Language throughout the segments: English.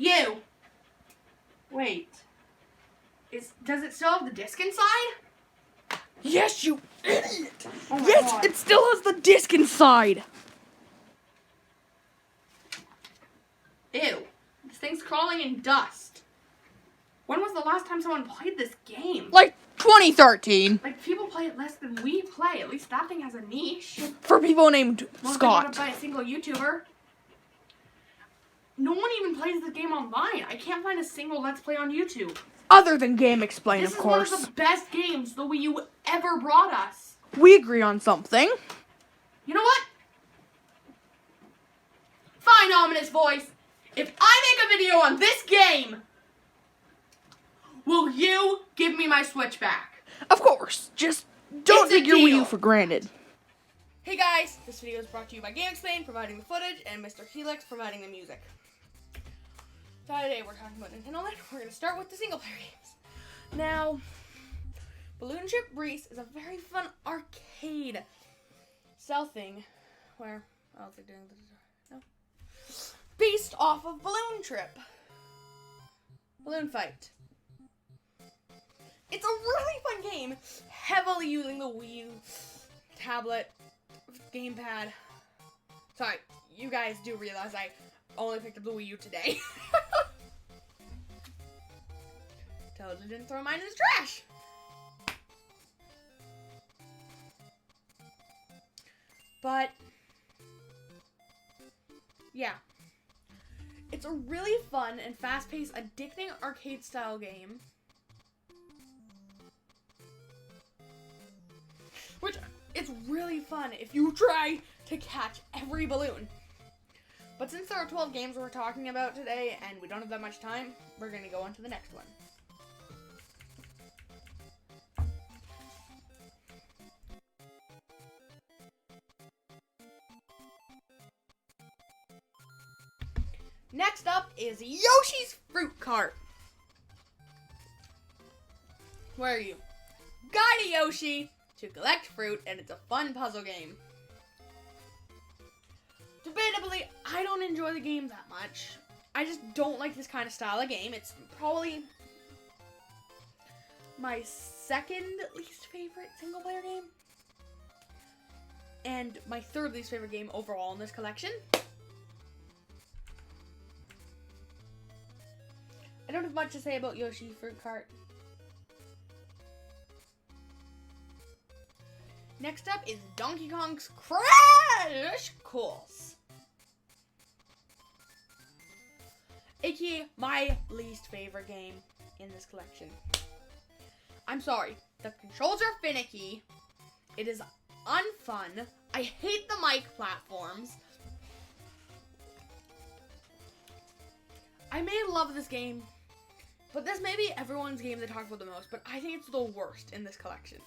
You! Wait. Does it still have the disc inside? Yes, you idiot! Oh my Yes, God. it still has the disc inside! Ew. This thing's crawling in dust. When was the last time someone played this game? Like 2013. Like, people play it less than we play. At least that thing has a niche. For people named Most Scott. by a single YouTuber. No one even plays this game online. I can't find a single Let's Play on YouTube. Other than Game Explain, This of is course. one of the best games the Wii U ever brought us. We agree on something. You know what? Fine, ominous voice. If I make a video on this game, will you give me my Switch back? Of course. Just don't It's a take your Wii deal. U for granted. Hey guys, this video is brought to you by Game Explain, providing the footage, and Mr. Helix providing the music. So today we're talking about Nintendo Land. We're going to start with the single player games. Now, Balloon Trip Breeze is a very fun arcade style thing where, I don't think doing the, no, based off of Balloon Trip. Balloon Fight. It's a really fun game, heavily using the Wii U tablet, gamepad. Sorry, you guys do realize I only picked up the Wii U today. Totally didn't throw mine in the trash. But, yeah. It's a really fun and fast-paced, addicting arcade-style game. Which, it's really fun if you try to catch every balloon. But since there are 12 games we're talking about today, and we don't have that much time, we're going to go on to the next one. Next up is Yoshi's Fruit Cart. Where are you? Guide a Yoshi to collect fruit, and it's a fun puzzle game. Debatably, I don't enjoy the game that much. I just don't like this kind of style of game. It's probably my second least favorite single player game. And my third least favorite game overall in this collection. I don't have much to say about Yoshi Fruit Cart. Next up is Donkey Kong's Crash Course. AKA my least favorite game in this collection. I'm sorry, the controls are finicky. It is unfun. I hate the mic platforms. I may love this game, but this may be everyone's game they talk about the most, but I think it's the worst in this collection.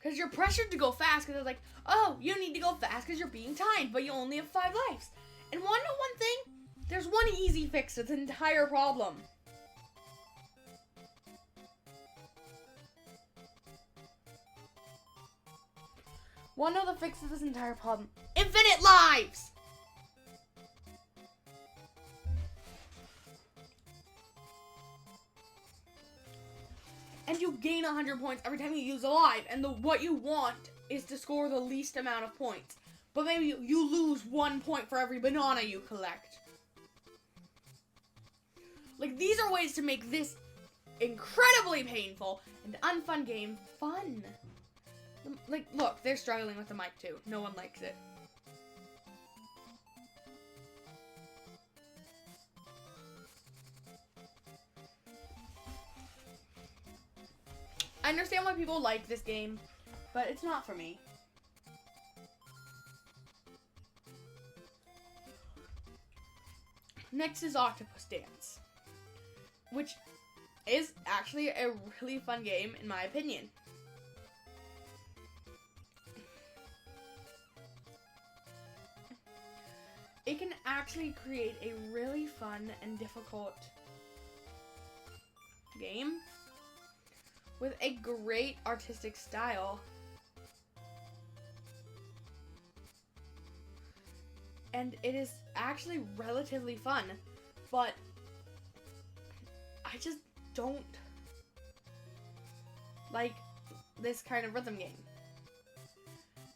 Because you're pressured to go fast, because it's like, oh, you need to go fast because you're being timed, but you only have 5 lives. And wanna know one thing? There's one easy fix to the entire problem. Wanna know the fix to this entire problem? Infinite lives! And you gain 100 points every time you use a life. And what you want is to score the least amount of points. But maybe you lose 1 point for every banana you collect. Like, these are ways to make this incredibly painful and unfun game fun. Like, look, they're struggling with the mic too. No one likes it. I understand why people like this game, but it's not for me. Next is Octopus Dance, which is actually a really fun game in my opinion. It can actually create a really fun and difficult game with a great artistic style. And it is actually relatively fun, but I just don't like this kind of rhythm game.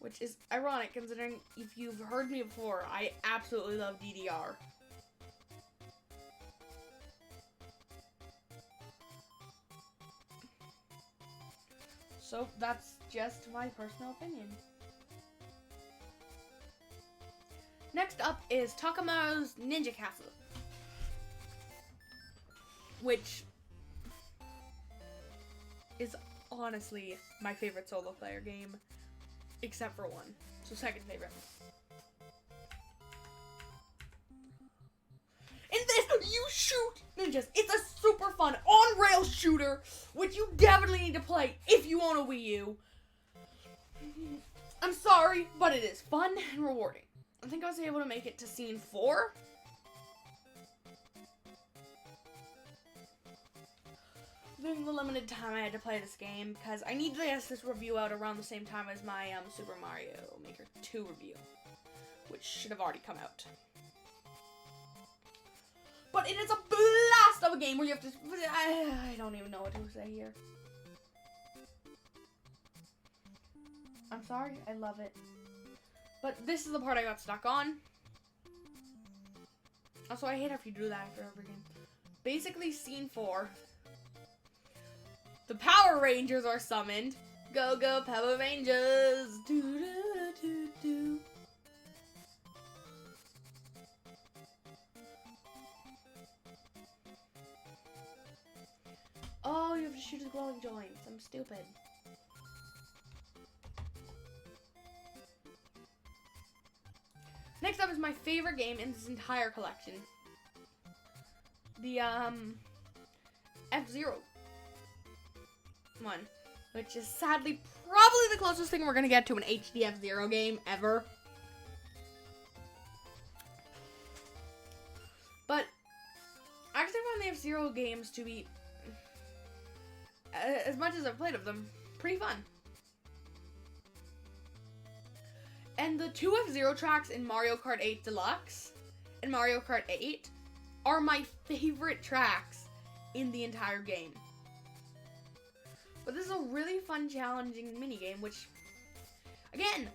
Which is ironic considering if you've heard me before, I absolutely love DDR. So that's just my personal opinion. Next up is Takamaro's Ninja Castle, which is honestly my favorite solo player game, except for one. So second favorite. In this, you shoot ninjas. It's a super fun on-rail shooter, which you definitely need to play if you own a Wii U. I'm sorry, but it is fun and rewarding. I think I was able to make it to scene 4. During the limited time I had to play this game, because I need to get this review out around the same time as my Super Mario Maker 2 review, which should have already come out. But it is a blast of a game where you have to... I don't even know what to say here. I'm sorry, I love it. But this is the part I got stuck on. Also, I hate if you do that after every game. Basically, scene 4. The Power Rangers are summoned. Go, go, Power Rangers! Do, do, do, do. Oh, you have to shoot his glowing joints. I'm stupid. Next up is my favorite game in this entire collection. The, F-Zero one. Which is sadly probably the closest thing we're gonna get to an HD F-Zero game ever. But I actually find the F-Zero games to be, as much as I've played of them, pretty fun. And the 2 F-Zero tracks in Mario Kart 8 Deluxe and Mario Kart 8 are my favorite tracks in the entire game. But this is a really fun, challenging minigame, which, again,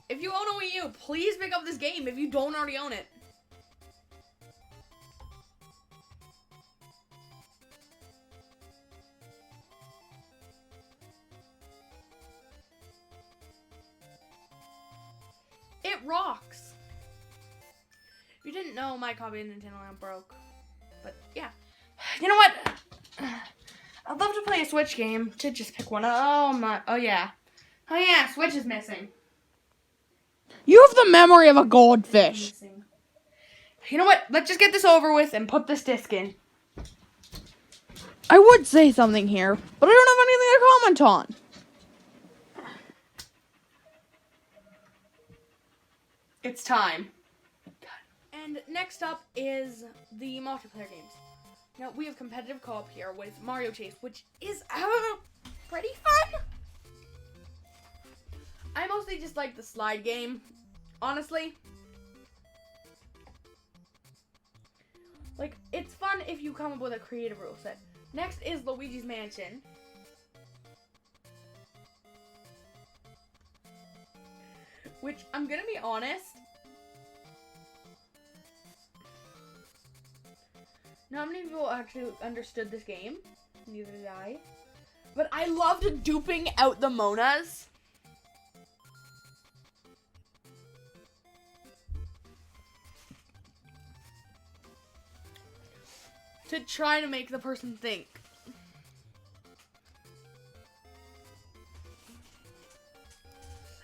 if you own a Wii U, please pick up this game if you don't already own it. It rocks. If you didn't know, my copy of Nintendo Land broke. But yeah. You know what? I'd love to play a Switch game. To just pick one. Oh my. Oh yeah. Oh yeah. Switch is missing. You have the memory of a goldfish. Missing. You know what? Let's just get this over with and put this disc in. I would say something here, but I don't have anything to comment on. It's time. And next up is the multiplayer games. Now, we have competitive co-op here with Mario Chase, which is pretty fun. I mostly just like the slide game, honestly. Like, it's fun if you come up with a creative rule set. Next is Luigi's Mansion. Which, I'm gonna be honest, not many people actually understood this game. Neither did I. But I loved duping out the Monas. To try to make the person think.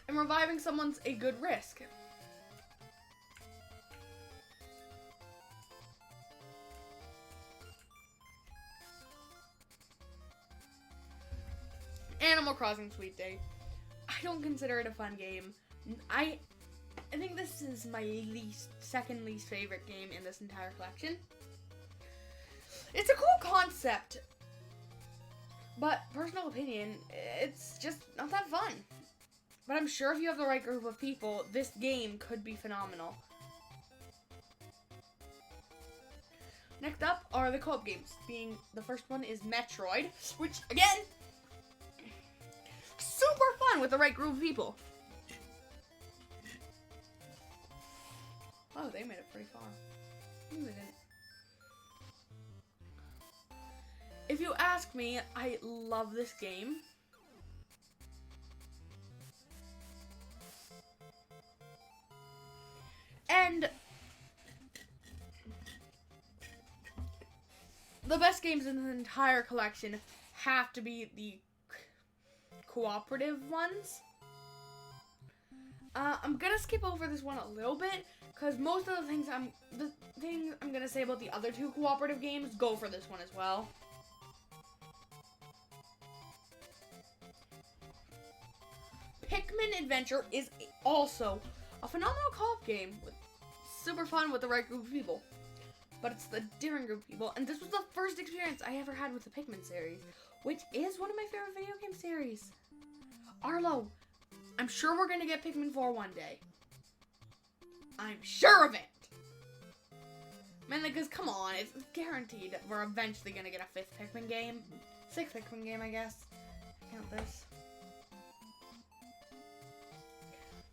And reviving someone's a good risk. Animal Crossing Sweet Day. I don't consider it a fun game. I think this is my second least favorite game in this entire collection. It's a cool concept, but personal opinion, it's just not that fun. But I'm sure if you have the right group of people, this game could be phenomenal. Next up are the co-op games. Being the first one is Metroid, which again, super fun with the right group of people. Oh, they made it pretty far. No, they didn't. If you ask me, I love this game. And the best games in the entire collection have to be the cooperative ones. I'm gonna skip over this one a little bit because most of the things I'm gonna say about the other two cooperative games go for this one as well. Pikmin Adventure is also a phenomenal co-op game with super fun with the right group of people. But it's the different group of people, and this was the first experience I ever had with the Pikmin series, which is one of my favorite video game series. Arlo, I'm sure we're gonna get Pikmin 4 one day. I'm sure of it. Man, because come on, it's guaranteed that we're eventually gonna get a 5th Pikmin game. 6th Pikmin game, I guess. Count this.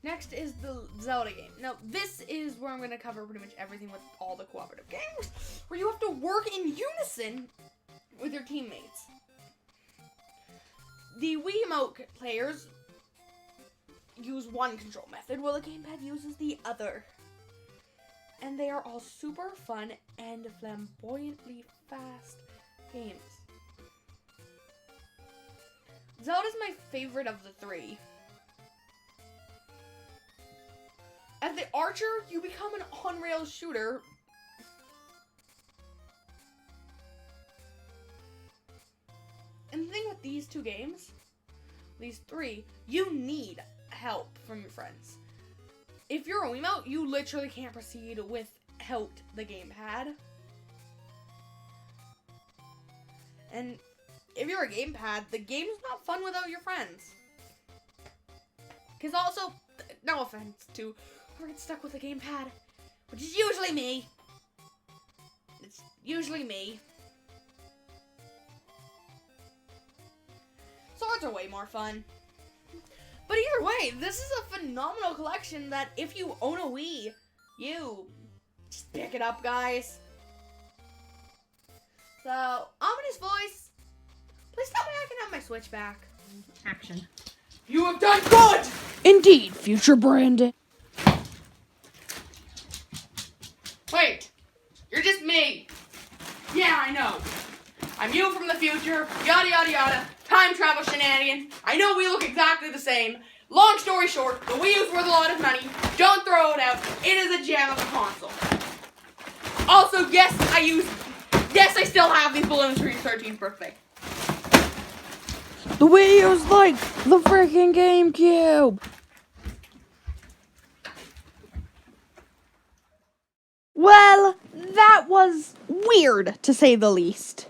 Next is the Zelda game. Now, this is where I'm going to cover pretty much everything with all the cooperative games, where you have to work in unison with your teammates. The Wii U players use one control method, while the gamepad uses the other. And they are all super fun and flamboyantly fast games. Zelda's my favorite of the three. As the archer, you become an on-rails shooter. And the thing with these two games, these three, you need help from your friends. If you're a Wiimote, you literally can't proceed without the gamepad. And if you're a gamepad, the game's not fun without your friends. Because also, no offense to whoever gets stuck with a gamepad, which is usually me. It's usually me. Swords are way more fun. But either way, this is a phenomenal collection that if you own a Wii U, just pick it up, guys. So, ominous voice. Please tell me I can have my Switch back. Action. You have done good! Indeed, future Brandon. Wait, you're just me. Yeah, I know. I'm you from the future, yada yada yada, time travel shenanigans. I know we look exactly the same. Long story short, the Wii U's worth a lot of money. Don't throw it out. It is a gem of a console. Also, yes, I still have these balloons for your 13th birthday. The Wii U's like the freaking GameCube. Well, that was weird, to say the least.